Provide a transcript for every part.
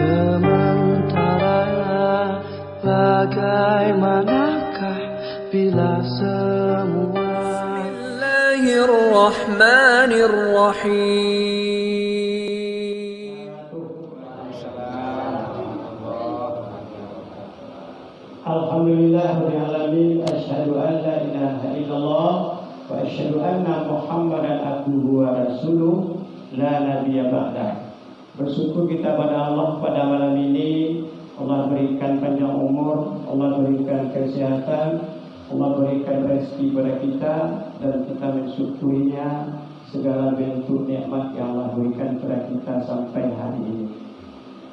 Sementara bagaimanakah bila semua Bismillahirrahmanirrahim. Alhamdulillahirabbil alamin, asyhadu an la ilaha illallah wa asyhadu anna Muhammadan abduhu wa rasuluh la nabiyya ba'dah. Bersyukur kita pada Allah pada malam ini. Allah berikan panjang umur, Allah berikan kesehatan, Allah berikan rezeki kepada kita, dan kita mensyukurinya segala bentuk nikmat yang Allah berikan kepada kita sampai hari ini.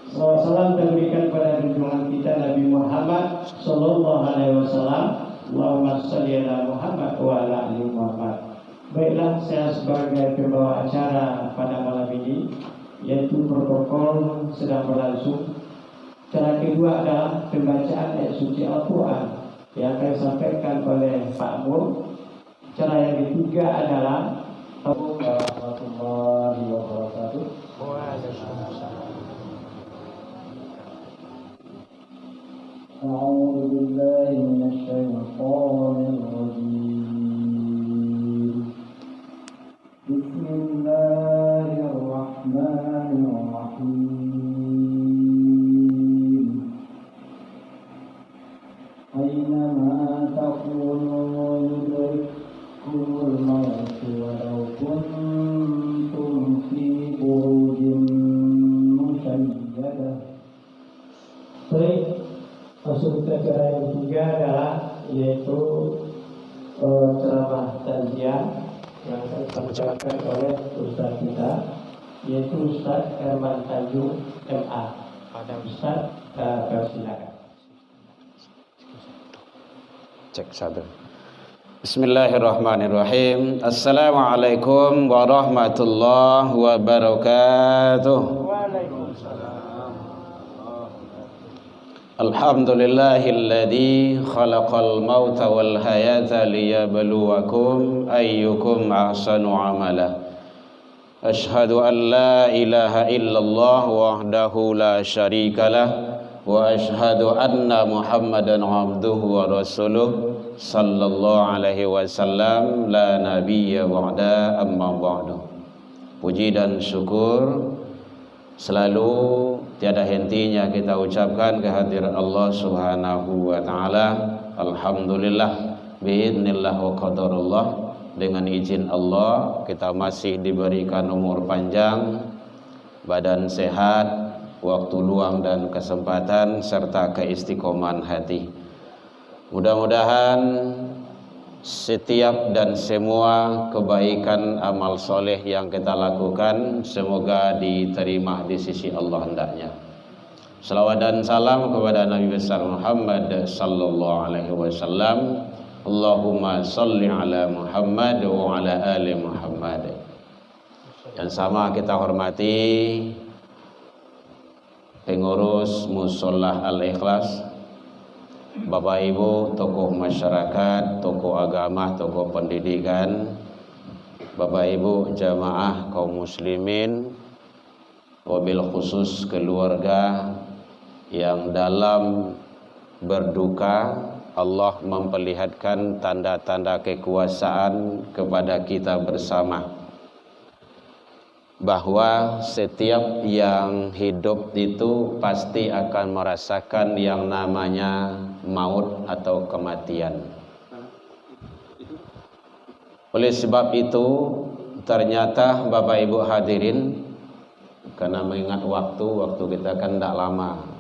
Salam diberikan kepada junjungan kita Nabi Muhammad sallallahu alaihi wasallam. Allahumma shalli ala Muhammad wa ala ali Muhammad. Baiklah, saya sebagai pembawa acara pada malam ini, yaitu protokol sedang berlangsung. Cara kedua adalah pembacaan ayat suci Al-Quran yang akan disampaikan oleh Pak Mur. Cara yang ketiga adalah warahmatullahi wabarakatuh. أعوذ بالله من الشيطان الرجيم. بسم الله الرحمن الرحيم. أينما تكونوا يدرككم الموت ولو كنتم في بروج مشيدة. Baik, masuk ke acara yang ketiga adalah yaitu ceramah takziah yang akan disampaikan oleh Ustaz kita, yaitu Ustaz Herman Tanjung MA. Ustaz, silakan. Cek satu. Bismillahirrahmanirrahim. Assalamualaikum warahmatullahi wabarakatuh. Alhamdulillahilladzi khalaqal mauta wal hayata liyabluwakum ayyukum ahsanu amala. Ashhadu an la ilaha illallah wahdahu la syarikalah wa ashhadu anna Muhammadan abduhu wa rasuluh sallallahu alaihi wasallam la nabiyya ba'da amma ba'du. Puji dan syukur selalu tiada hentinya kita ucapkan kehadiran Allah Subhanahu wa taala. Alhamdulillah biidznillah wa qadarullah. Dengan izin Allah kita masih diberikan umur panjang, badan sehat, waktu luang dan kesempatan serta keistiqomahan hati. Mudah-mudahan setiap dan semua kebaikan amal soleh yang kita lakukan semoga diterima di sisi Allah hendaknya. Salawat dan salam kepada Nabi besar Muhammad sallallahu alaihi wasallam. Allahumma shalli ala Muhammad wa ala ali Muhammad. Yang sama kita hormati pengurus Musholah Al-Ikhlas, Bapak Ibu, tokoh masyarakat, tokoh agama, tokoh pendidikan, Bapak Ibu jamaah kaum muslimin, wabil khusus keluarga yang dalam berduka Allah memperlihatkan tanda-tanda kekuasaan kepada kita bersama, bahwa setiap yang hidup itu pasti akan merasakan yang namanya maut atau kematian. Oleh sebab itu ternyata Bapak Ibu hadirin, karena mengingat waktu kita kan tidak lama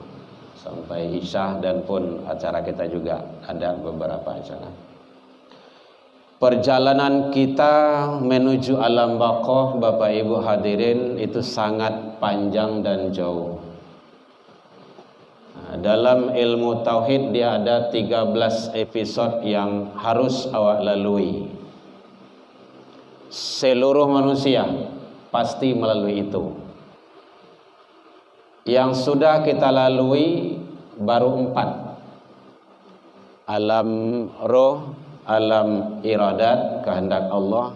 sampai Isya, dan pun acara kita juga ada beberapa acara. Perjalanan kita menuju alam baqah, Bapak Ibu hadirin, itu sangat panjang dan jauh. Dalam ilmu tauhid dia ada 13 episode yang harus awak lalui. Seluruh manusia pasti melalui itu. Yang sudah kita lalui baru 4. Alam roh, alam iradat, kehendak Allah,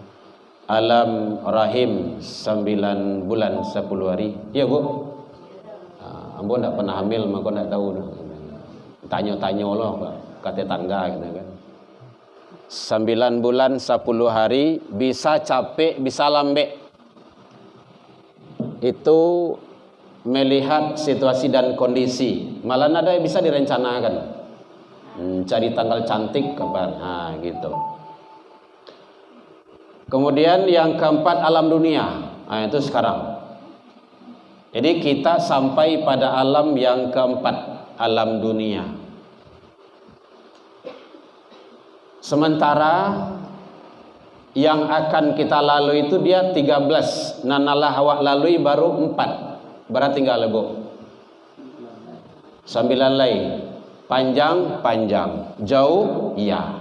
alam rahim 9 bulan 10 hari. Ya Bu? ambo ndak pernah hamil, maka ndak tahu. Tanya-tanya loh kata tangga gitu kan. 9 bulan 10 hari bisa capek, bisa lambek. Itu melihat situasi dan kondisi. Malah ada yang bisa direncanakan. Cari tanggal cantik kapan. Nah, gitu. Kemudian yang keempat alam dunia. Nah, itu sekarang. Jadi kita sampai pada alam yang keempat, alam dunia. Sementara yang akan kita lalui itu dia 13. Nanalah awak lalui baru 4. Berarti tinggal lebok 9 lain. Panjang, jauh, ya.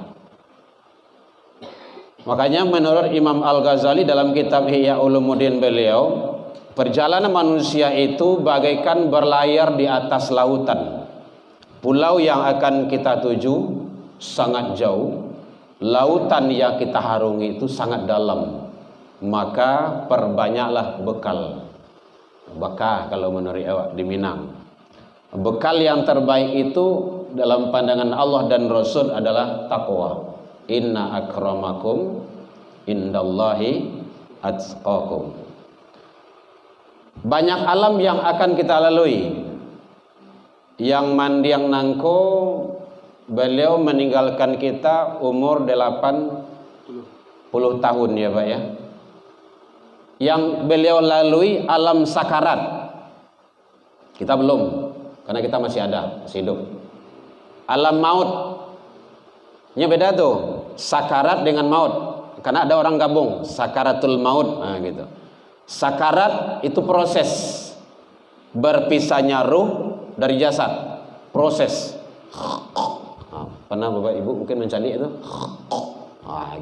Makanya menurut Imam Al-Ghazali dalam kitab Ihya Ulumuddin beliau, perjalanan manusia itu bagaikan berlayar di atas lautan. Pulau yang akan kita tuju sangat jauh, lautan yang kita harungi itu sangat dalam. Maka perbanyaklah bekal. Bekal kalau menurut awak di Minang. Bekal yang terbaik itu dalam pandangan Allah dan Rasul adalah takwa. Inna akramakum indallahi atqakum. Banyak alam yang akan kita lalui. Yang mandiang nangko beliau meninggalkan kita umur 80 tahun ya Pak ya. Yang beliau lalui alam sakarat. Kita belum, karena kita masih ada, masih hidup. Alam maut. Ini beda tuh, sakarat dengan maut. Karena ada orang gabung, sakaratul maut, nah gitu. Sakarat itu proses berpisahnya ruh dari jasad, proses. Nah, pernah Bapak Ibu mungkin mencari itu?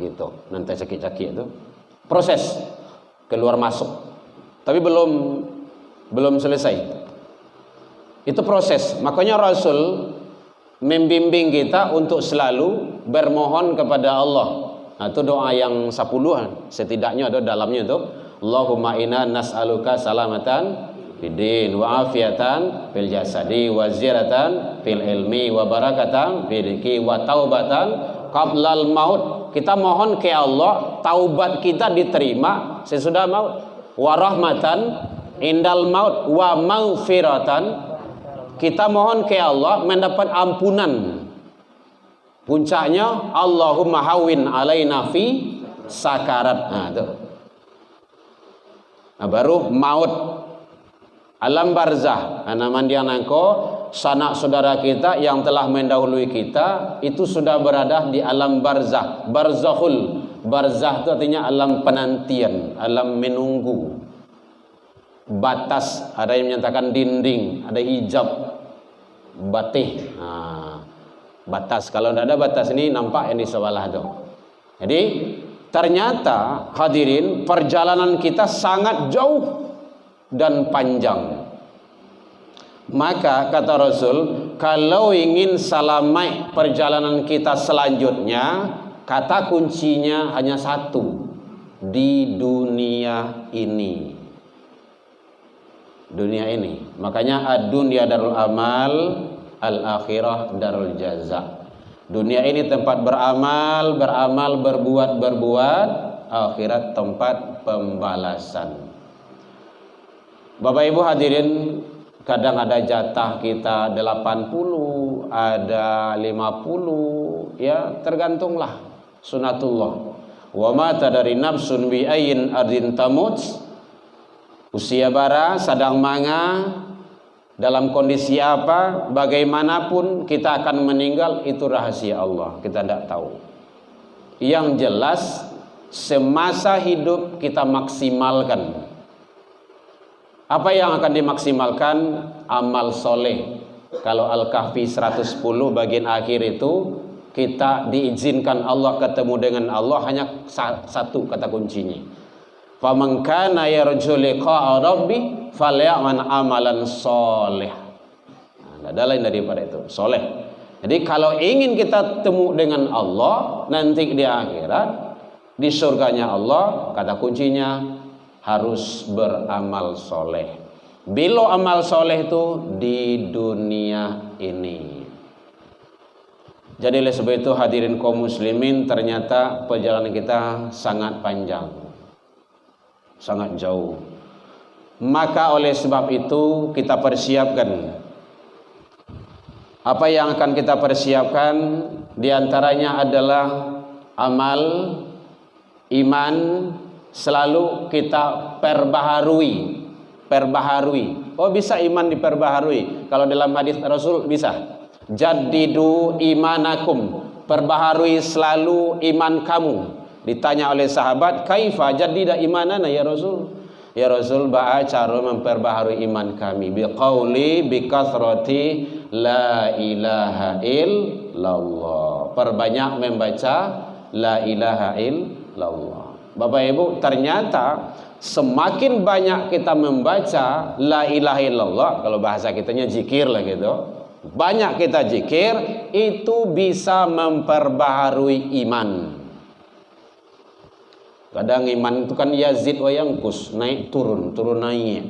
Gitu. Nanti cekik-cekik itu. Proses keluar masuk. Tapi belum selesai. Itu proses. Makanya Rasul membimbing kita untuk selalu bermohon kepada Allah. Nah, itu doa yang 10 setidaknya ada dalamnya itu. Allahumma inna nas'aluka salamatan fiddin wa afiatan fil jasadi wa ziyaratan fil ilmi wa barakatan fil rizqi wa taubatan qablal maut. Kita mohon ke Allah taubat kita diterima sesudah maut, wa rahmatan indal maut wa maghfiratan. Kita mohon ke Allah mendapat ampunan. Puncaknya Allahumma hawin alaina fi sakarat. Nah, itu. Nah, baru maut. Alam barzah. Nah, mandiang nangko sanak saudara kita yang telah mendahului kita itu sudah berada di alam barzah. Barzakhul. Barzah itu artinya alam penantian, alam menunggu. Batas, ada yang menyatakan dinding, ada hijab, batih. Nah, batas. Kalau tidak ada batas ini nampak yang di sebelah itu. Jadi ternyata hadirin perjalanan kita sangat jauh dan panjang. Maka kata Rasul, kalau ingin selamat perjalanan kita selanjutnya, kata kuncinya hanya satu, di dunia ini. Dunia ini. Makanya ad-dunya darul amal, al-akhirah darul jaza. Dunia ini tempat beramal, berbuat, akhirat tempat pembalasan. Bapak Ibu hadirin, kadang ada jatah kita 80, ada 50, ya tergantunglah sunatullah. Wa ma tadari nafsun bi ayyin ardin tamut. Usia bara, sadang manga, dalam kondisi apa, bagaimanapun kita akan meninggal, itu rahasia Allah, kita tidak tahu. Yang jelas semasa hidup kita maksimalkan. Apa yang akan dimaksimalkan? Amal soleh. Kalau Al-Kahfi 110 bagian akhir itu, kita diizinkan Allah ketemu dengan Allah hanya satu kata kuncinya. Faman kana yarju liqa'a rabbi falyamal amalan sholih. Nah, ada lain daripada itu, soleh. Jadi kalau ingin kita temu dengan Allah nanti di akhirat, di surganya Allah, kata kuncinya harus beramal soleh. Bilo amal soleh itu di dunia ini. Jadi oleh sebab itu hadirin kaum muslimin, ternyata perjalanan kita sangat panjang, sangat jauh. Maka oleh sebab itu kita persiapkan. Apa yang akan kita persiapkan diantaranya adalah amal iman, selalu kita perbaharui. Oh, bisa iman diperbaharui. Kalau dalam hadis Rasul bisa. Jaddidu imanakum, perbaharui selalu iman kamu. Ditanya oleh sahabat, kaifa jaddida imanana ya Rasul? Ya Rasul, ba'a cara memperbaharui iman kami. Biqauli bikathrati la ilaha illallah. Perbanyak membaca la ilaha illallah. Bapak Ibu, ternyata semakin banyak kita membaca la ilaha illallah, kalau bahasa kitanya zikir lah gitu, banyak kita zikir, itu bisa memperbaharui iman. Kadang iman itu kan yazid wa yanqus, naik turun, turun naik.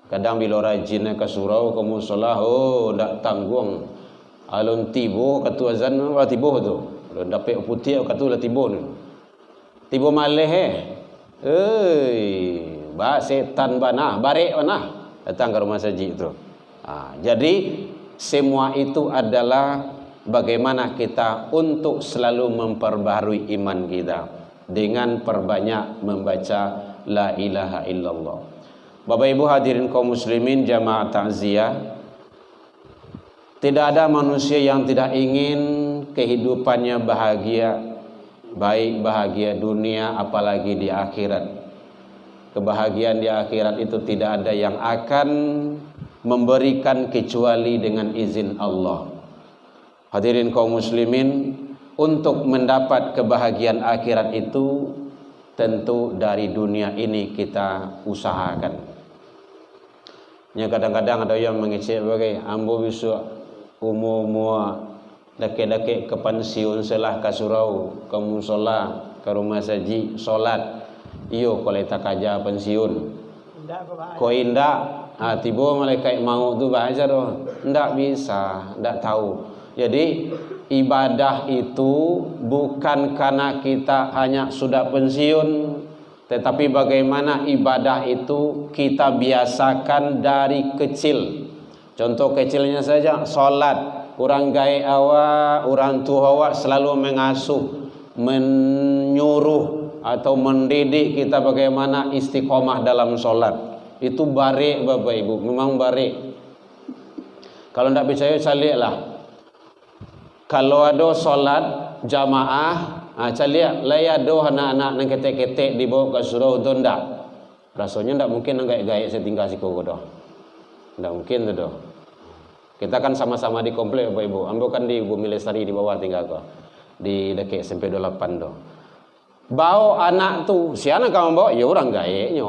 Kadang bila rajinnya ke surau, ke musola, oh ndak tanggung. Alun tibo katu azan wa tibo tu. Alun dapat putih katu la tibo ni. Tibo maleh ba setan bana, barek bana datang ke rumah saji itu. Jadi semua itu adalah bagaimana kita untuk selalu memperbaharui iman kita dengan perbanyak membaca la ilaha illallah. Bapak Ibu hadirin kaum muslimin jamaah takziah, tidak ada manusia yang tidak ingin kehidupannya bahagia, baik bahagia dunia apalagi di akhirat. Kebahagiaan di akhirat itu tidak ada yang akan memberikan kecuali dengan izin Allah. Hadirin kaum muslimin, untuk mendapat kebahagiaan akhirat itu tentu dari dunia ini kita usahakan. Ya, kadang-kadang ada yang mengecek bagai ambo bisa umur dake-dake ke pensiun selah ke surau, ke musola, ke rumah saji, solat. Iyo kalau tak kaja pensiun. Ko indah, tiba malaikat mau tu baca doh. Ndak bisa, ndak tahu. Jadi ibadah itu bukan karena kita hanya sudah pensiun, tetapi bagaimana ibadah itu kita biasakan dari kecil. Contoh kecilnya saja, solat. Orang gaya awak, orang tua awak selalu mengasuh, menyuruh atau mendidik kita bagaimana istiqomah dalam solat. Itu barik Bapak Ibu, memang barik. Kalau tidak percaya calilah. Kalau ada solat jamaah, caliak laya do anak-anak nang ketek-ketek dibawa ke surau tu ndak. Rasanya ndak mungkin nang gaya-gaya setinggal siku doh. Ndak mungkin tu doh. Kita kan sama-sama di komplek Bapak Ibu. Ambo kan di Bumi Lestari di bawah tinggal kok. Di dekat SMP 28 doh. Bawa anak tu, siapa kamu bawa? Ya orang gaeknya,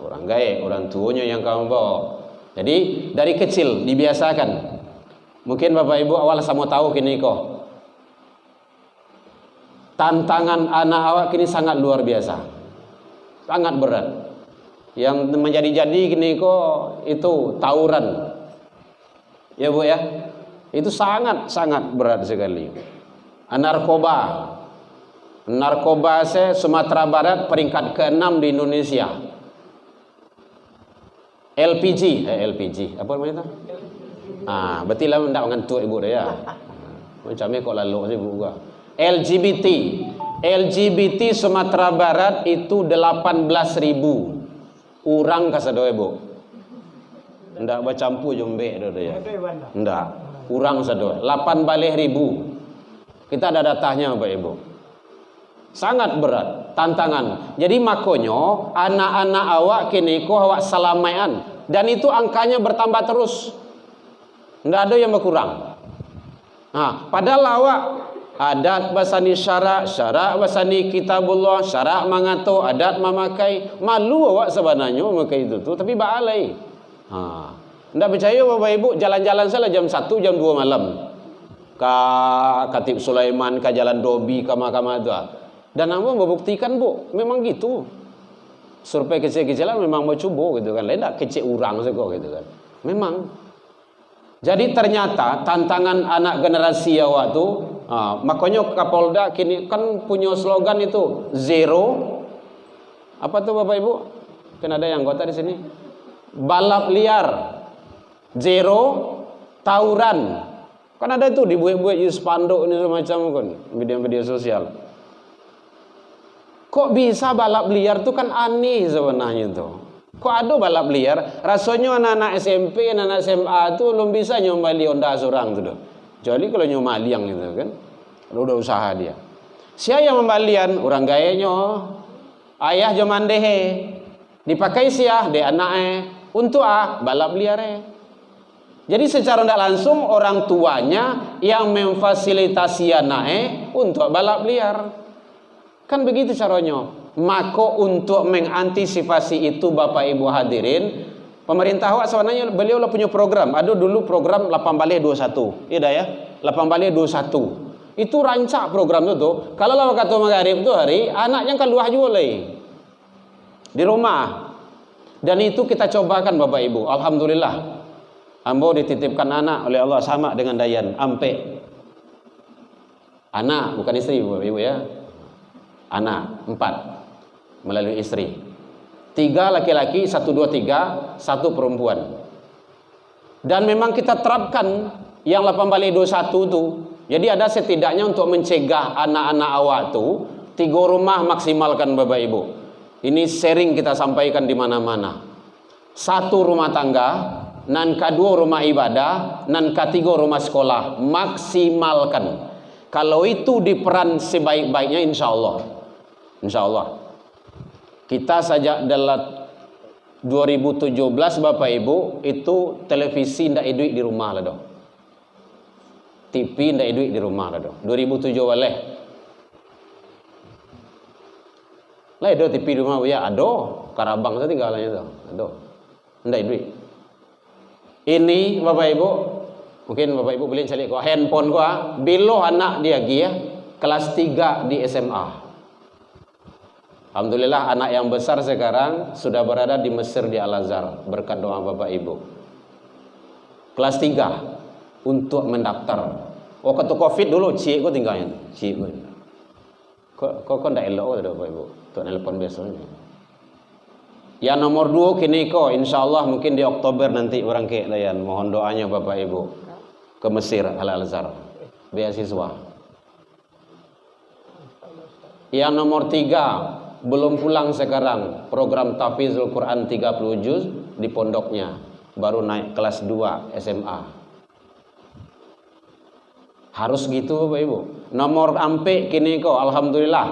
orang gaek, orang tuanya yang kamu bawa. Jadi dari kecil dibiasakan. Mungkin Bapak Ibu awal sama tahu kini kok. Tantangan anak awak kini sangat luar biasa, sangat berat. Yang menjadi-jadi kini kok itu tawuran, ya Bu ya. Itu sangat berat sekali. Narkoba Sumatera Barat peringkat ke-6 di Indonesia. LPG apa namanya itu? Berarti lah ndak ngantuk ibu dah ya. Macamnya kok lalu sih ibu gua. LGBT Sumatera Barat itu 18.000 orang kasadoe Bu. Ndak bercampur jombe dah ya. Ndak. Orang sadoe 18.000. Kita ada datanya Bapak Ibu. Sangat berat tantangan. Jadi makonyo anak-anak awak kini ko awak salamaian, dan itu angkanya bertambah terus. Ndak ada yang berkurang. Padahal awak adat basani syarak basani kitabullah, syarak mangato, adat memakai. Malu awak sebenarnya memakai itu tuh, tapi baalai. Ndak percaya Bapak Ibu, jalan-jalan salah jam 1 jam 2 malam. Ka Khatib Sulaiman, ka Jalan Dobi, ka Mahkamah itu. Dan Amba membuktikan Bu, memang gitu. survei kecil-kecilan memang mau cuba gitu kan. Lain tak kecil orang seko gitu kan. Memang. Jadi ternyata tantangan anak generasi awak tu, makanya Kapolda kini kan punya slogan itu zero. Apa tuh Bapak Ibu? Kan ada yang anggota di sini. Balap liar, zero, tawuran. Kan ada itu dibuat-buat spanduk ini semacam kan, media-media sosial. Kok bisa balap liar tuh kan aneh sebenarnya tuh. Kok ada balap liar? Rasanya anak-anak SMP, anak-anak SMA tuh belum bisa nyomali Honda seorang tuh. Jadi kalau nyomali yang gitu kan, kalau udah usaha dia. Siapa yang membalian? Orang gayanya. Ayah zaman dehe. Dipakai siah de anaknya. Untuk balap liar. Jadi secara tidak langsung orang tuanya yang memfasilitasi anaknya untuk balap liar. Kan begitu caranya. Maka untuk mengantisipasi itu Bapak Ibu hadirin, pemerintah awak sebenarnya beliau punya program. Ada dulu program 8 Balai 21. Iya dah ya. 8 Balai 21. Itu rancak program itu tuh. Kalau lawak kata maghrib tu hari, anaknya kan luah juga lagi. Di rumah. Dan itu kita cobakan Bapak Ibu. Alhamdulillah. Ambo dititipkan anak oleh Allah sama dengan Dayan. Ampe. Anak, bukan istri Bapak Ibu ya. Anak, 4. Melalui istri. 3 laki-laki, 1, 2, 3. 1 perempuan. Dan memang kita terapkan yang 8 Balai 21 tu. Jadi ada setidaknya untuk mencegah anak-anak awak tu 3 rumah maksimalkan Bapak Ibu. Ini sering kita sampaikan di mana-mana. 1 rumah tangga, nan kedua rumah ibadah, nan ketiga rumah sekolah. Maksimalkan. Kalau itu diperan sebaik-baiknya insya Allah. Insya Allah. Kita saja dalam 2017 Bapak Ibu itu televisi ndak duit di rumah lah doh. TV ndak duit di rumah lah doh. 2007 waleh. Lah ada TV di rumah ya ada. Karabang saya tinggalannya tuh. Ada. Ndak duit. Ini Bapak Ibu, mungkin Bapak Ibu boleh cari kok handphone gua, bilo anak dia gia kelas 3 di SMA. Alhamdulillah anak yang besar sekarang sudah berada di Mesir di Al-Azhar berkat doa Bapak Ibu. Kelas 3 untuk mendaftar. Oh waktu Covid dulu cik gua tinggalnya. Cik gua. Kok ndak elok ada Bapak Ibu. Untuk nelpon besoknya. Yang nomor 2 kini kok insyaallah mungkin di Oktober nanti orang ke layan. Mohon doanya Bapak Ibu ke Mesir Al-Azhar beasiswa. Yang nomor 3 belum pulang sekarang, program tahfizul Quran 30 juz di pondoknya, baru naik kelas 2 SMA. Harus gitu Bapak Ibu. Nomor ampe kini kok alhamdulillah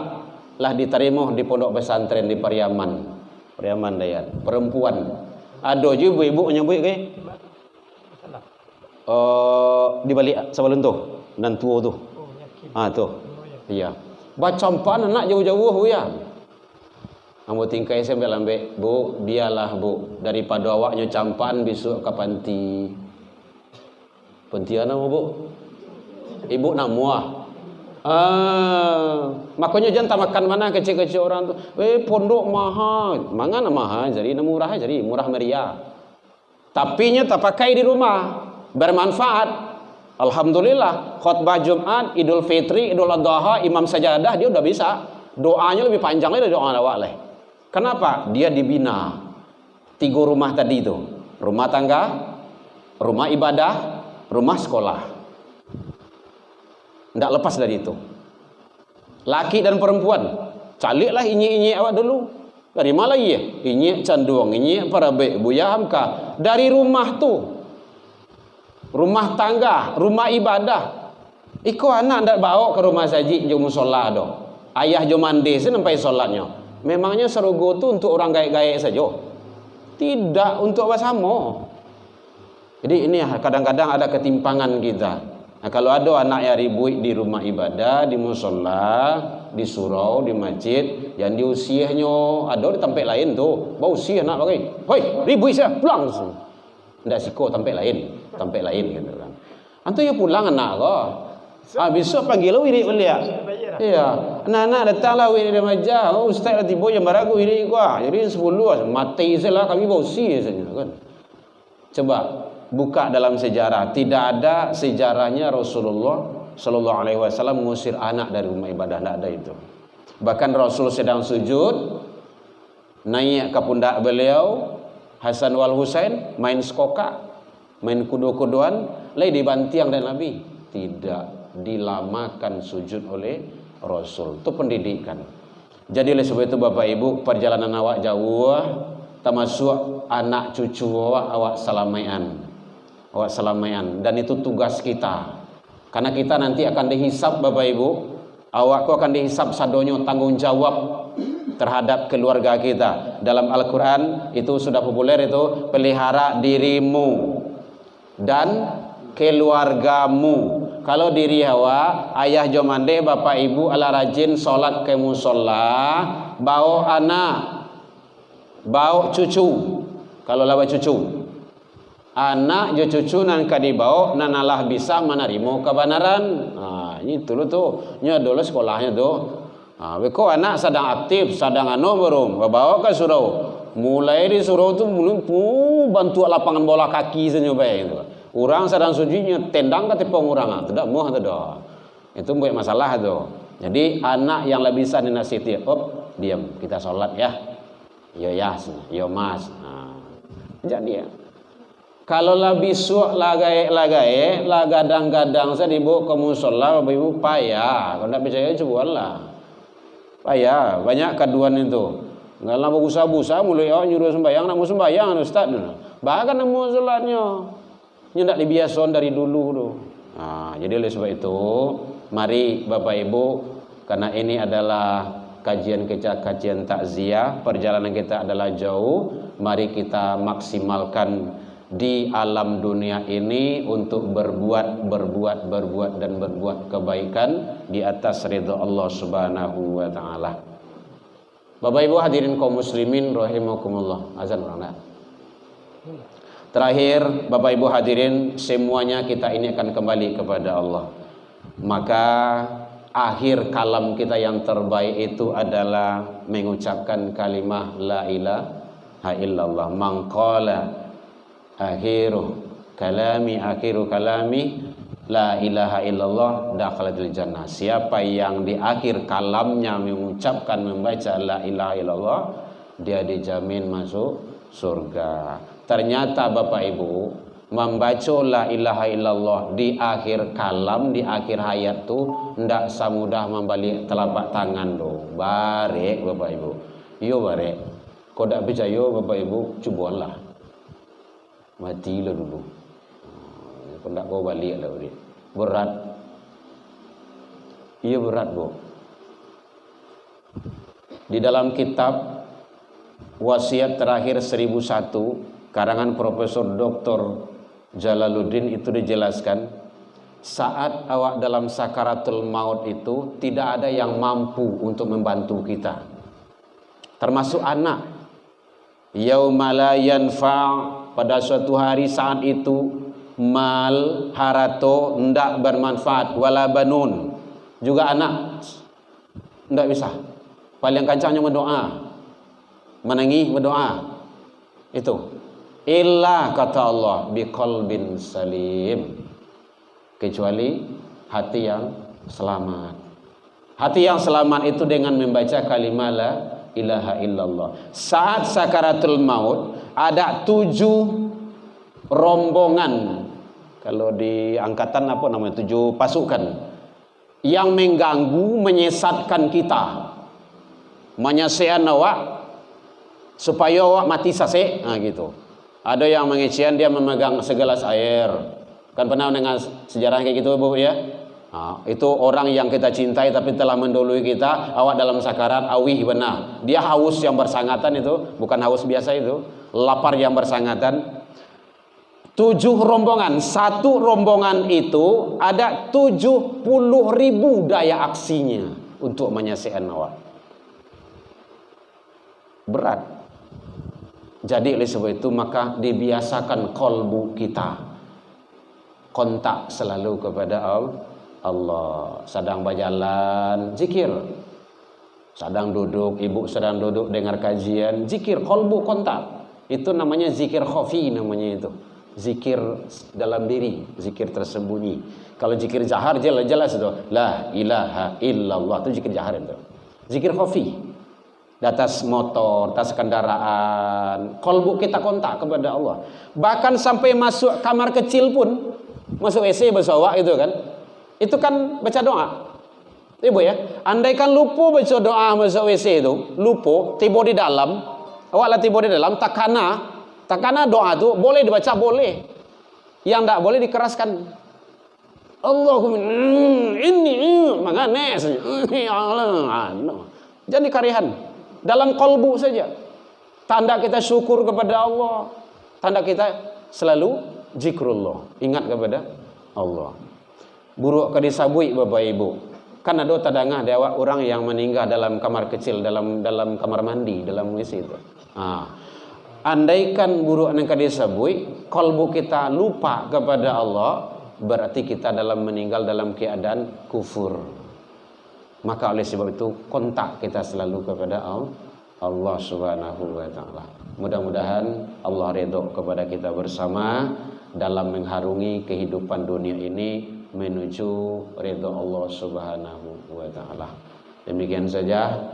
lah diterima di pondok pesantren di Pariaman. Pariaman Dayan, perempuan. Ada juga ibu nyebut ke? Di balik sebelum tu, dan tua tu. Tuh. Iya. Bacampan anak jauh-jauh ya. Ambo tingkai sampai lambe, Bu, dialah Bu, daripada awaknya campan besok ke panti. Pantiana Bu. Ibu namuah. Makanya jangan makan mana kecil-kecil orang tu. Pondok mahal. Mangana mahal jadi murah jadi murah meriah. Tapi nya tak pakai di rumah. Bermanfaat. Alhamdulillah, khutbah Jumat, Idul Fitri, Idul Adha, Imam Sajadah dia udah bisa. Doanya lebih panjang dari doa awak leh. Kenapa? Dia dibina 3 rumah tadi itu. Rumah tangga, rumah ibadah, rumah sekolah. Tidak lepas dari itu. Laki dan perempuan. Caliklah inyi-inyi awak dulu. Dari mana iya? Inyi canduang, inyi para buya hamka. Dari rumah tu. Rumah tangga, rumah ibadah. Iko anak ndak bawa ke rumah saji jo musola do. Ayah jo mandi sampai solatnya. Memangnya serugo tu untuk orang gaya-gaya saja. Tidak untuk bersama. Jadi ini kadang-kadang ada ketimpangan kita. Nah, kalau ada anak yang ribut di rumah ibadah, di musola, di surau, di masjid, yang diusianya ada di tempat lain tu, bau usia nak pakai. Hoi, ribut saya pulang. Ndak siko tempat lain gitu kan. Antu ya pulang anak kau. Besok panggil wirid belia. Iya, Anak datanglah wiri dia majah. Oh ustaz dah tiba yang baraku wiri gua. Jadi 10 mati salah kami bosi saja kan. Coba buka dalam sejarah, tidak ada sejarahnya Rasulullah sallallahu alaihi wasallam mengusir anak dari rumah ibadah, tidak ada itu. Bahkan Rasul sedang sujud, naik ke pundak beliau Hasan wal Husain, main skokak, main kudo-kudoan, lagi dibantiang dan Nabi. Tidak dilamakan sujud oleh Rasul. Itu pendidikan. Jadi oleh sebab itu Bapak Ibu, perjalanan awak jauh, termasuk anak cucu awak salamaian. Awak salamaian, dan itu tugas kita. Karena kita nanti akan dihisab Bapak Ibu. Awakku akan dihisab sadonyo tanggung jawab terhadap keluarga kita. Dalam Al-Quran itu sudah populer itu, pelihara dirimu dan keluargamu. Kalau diri awak, ayah jomande, bapak ibu ala rajin solat ke musola, bawa anak, bawa cucu. Kalau lawa cucu, anak jo cucu nan kadibawa nan Allah bisa menerima kebenaran. Nah, ini dulu tuh, nya dulu sekolahnya tuh. Nah, beko anak sedang aktif, sedang baru bawa ke surau. Mulai di surau tuh bantu lapangan bola kaki saja itu. Orang sedang sujunya tendang ke tepung orang, tidak mau tidak. Itu buat masalah itu. Jadi anak yang lebih bisa dinasihati, diam, kita sholat ya. Yo yas, yo mas. Nah, jadi ya. Kalau lebih suak lagai, lagadang-gadang saya dibawa ke musola, bapak ibu payah. Kalau tidak percaya cobalah. Payah, banyak kaduan itu. Enggak lama busa-busa, mulai nyuruh sembahyang, nak mau sembahyang ustaz. Bahkan nak mau sholatnya. Nyendak dibiasakan dari dulu tuh. Nah, jadi oleh sebab itu, mari Bapak Ibu, karena ini adalah kajian takziah, perjalanan kita adalah jauh, mari kita maksimalkan di alam dunia ini untuk berbuat dan berbuat kebaikan di atas ridha Allah Subhanahu wa taala. Bapak Ibu hadirin kaum muslimin rahimakumullah. Azan berangkat. Terakhir, Bapak Ibu hadirin, semuanya kita ini akan kembali kepada Allah. Maka akhir kalam kita yang terbaik itu adalah mengucapkan kalimah la ilaha illallah. Man qala akhiru kalami la ilaha illallah dakhalatul jannah. Siapa yang di akhir kalamnya mengucapkan membaca la ilaha illallah, dia dijamin masuk surga. Ternyata Bapak Ibu, membaca la ilaha illallah di akhir kalam, di akhir hayat tuh ndak semudah membalik telapak tangan tuh. Barek Bapak Ibu. Yo barek. Kau ndak percaya Bapak Ibu, cobalah. Matilah dulu. Kau ndak kau balik lah dia. Berat. Iya berat, Bu. Di dalam kitab Wasiat Terakhir 1001 karangan Profesor Dr. Jalaluddin itu dijelaskan, saat awak dalam sakaratul maut itu tidak ada yang mampu untuk membantu kita, termasuk anak. Yauma la yanfa', pada suatu hari saat itu mal harato ndak bermanfaat, wala banun, juga anak ndak bisa. Paling kancangnya berdoa, menangis berdoa itu. Illa kata Allah biqalbin salim, kecuali hati yang selamat. Hati yang selamat itu dengan membaca kalimat la ilaha illallah. Saat sakaratul maut ada 7 rombongan, kalau di angkatan apa namanya, 7 pasukan yang mengganggu, menyesatkan kita, menyesatkan awak supaya awak mati sase. Nah gitu. Ada yang mengecian, dia memegang segelas air. Kan pernah dengan sejarah kayak gitu Bu ya. Nah, itu orang yang kita cintai tapi telah mendahului kita, awak dalam sakarat, awih benar. Dia haus yang bersangatan itu, bukan haus biasa itu, lapar yang bersangatan. 7 rombongan, satu rombongan itu ada 70.000 daya aksinya untuk menyelesaikan awak. Berat. Jadi oleh sebab itu maka dibiasakan kolbu kita kontak selalu kepada Allah. Sedang berjalan zikir, Sedang duduk, ibu sedang duduk dengar kajian, zikir qalbu kontak. Itu namanya zikir khafi namanya itu. Zikir dalam diri, zikir tersembunyi. Kalau zikir jahar jelas itu. La ilaha illallah itu zikir jahar itu. Zikir khafi. Di atas motor, atas kendaraan, qalbu kita kontak kepada Allah. Bahkan sampai masuk kamar kecil pun, masuk WC bersoak itu kan. Itu kan baca doa. Ibu ya, andaikan lupa baca doa masuk WC itu, lupa, tiba di dalam, awaklah tiba di dalam, takana doa itu boleh dibaca, boleh. Yang tidak boleh dikeraskan. Allahumma inni mangane jadi karihan dalam kalbu saja. Tanda kita syukur kepada Allah, tanda kita selalu zikrullah, ingat kepada Allah. Buruk ke disabui Bapak Ibu. Kan ada tadangah dewa orang yang meninggal dalam kamar kecil, dalam kamar mandi, dalam WC itu. Andaikan buruk yang disabui, kalbu kita lupa kepada Allah, berarti kita meninggal dalam keadaan kufur. Maka oleh sebab itu kontak kita selalu kepada Allah Subhanahu wa taala. Mudah-mudahan Allah ridho kepada kita bersama dalam mengharungi kehidupan dunia ini menuju ridho Allah Subhanahu wa taala. Demikian saja,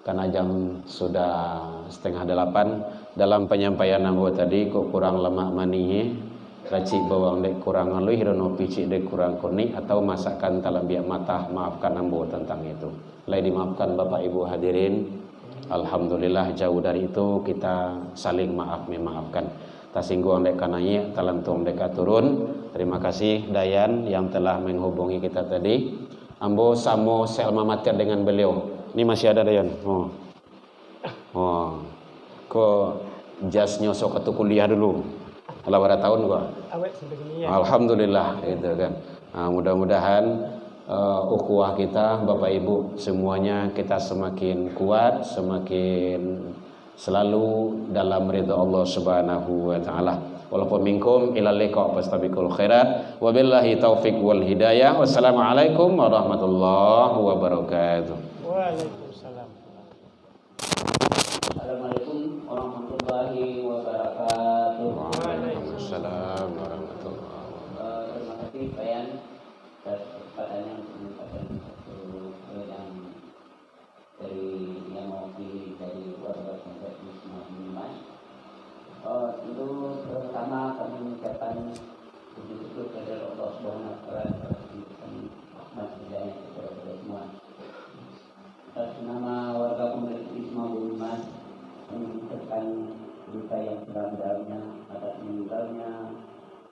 karena jam sudah 7:30. Dalam penyampaian ambo tadi kok kurang lemak manihe, racik bawang dek kurang alui, hirono picik dek kurang koni, atau masakan talam biak mata, maafkan ambo tentang itu. Lai dimaafkan Bapak Ibu hadirin. Alhamdulillah jauh dari itu kita saling memaafkan. Tasinggung dek kanai, talantung dek turun. Terima kasih Dayan yang telah menghubungi kita tadi. Ambo samo selma mater dengan beliau. Ini masih ada Dayan. Kok jas nyosok ke kuliah dulu. Kalau berapa tahun gua? Alhamdulillah gitu kan. Mudah-mudahan ukhuwah kita Bapak Ibu semuanya kita semakin kuat, semakin selalu dalam ridha Allah Subhanahu wa taala. Walaupun minkum ilal liqa fastabiqul khairat. Wabillahi taufik wal hidayah. Wassalamualaikum warahmatullahi wabarakatuh. Waalaikumsalam. Assalamualaikum warahmatullahi wabarakatuh. Waalaikumsalam warahmatullahi wabarakatuh. Terima kasih Pak Yan atas kesempatannya untuk menyampaikan satu yang dari yang mewakili dari warga Kompleks Wisma Mas. Tentu pertama kami mengucapkan puji syukur kepada Allah Subhanahu wa taala atas rahmat hidayah kepada kita semua. Atas nama warga Kompleks Wisma Mas, kami mengucapkan berita yang sedalam-dalamnya atas meninggalnya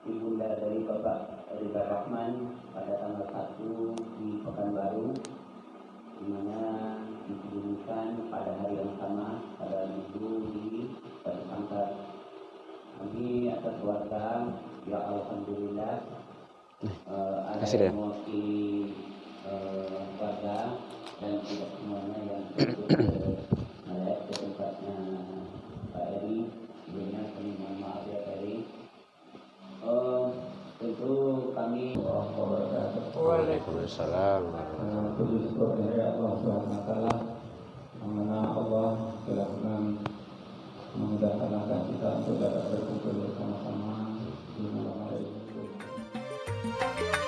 ibunda dari Bapak Ridha Rahman pada tanggal 1 di Pekanbaru, di mana dikuburkan pada hari yang sama pada minggu di Batu Sangkar. Kami atas keluarga ya alhamdulillah ada yang mewakili keluarga dan tidak semuanya yang ikut ke tempatnya Pak Eri. Sebelumnya kami mohon maaf ya Pak Eri. Tentu kami Waalaikumsalam. puji syukur dari Allah Subhanahu wa taala, karena Allah telah memudahkan kita untuk dapat berkumpul bersama-sama di malam hari ini.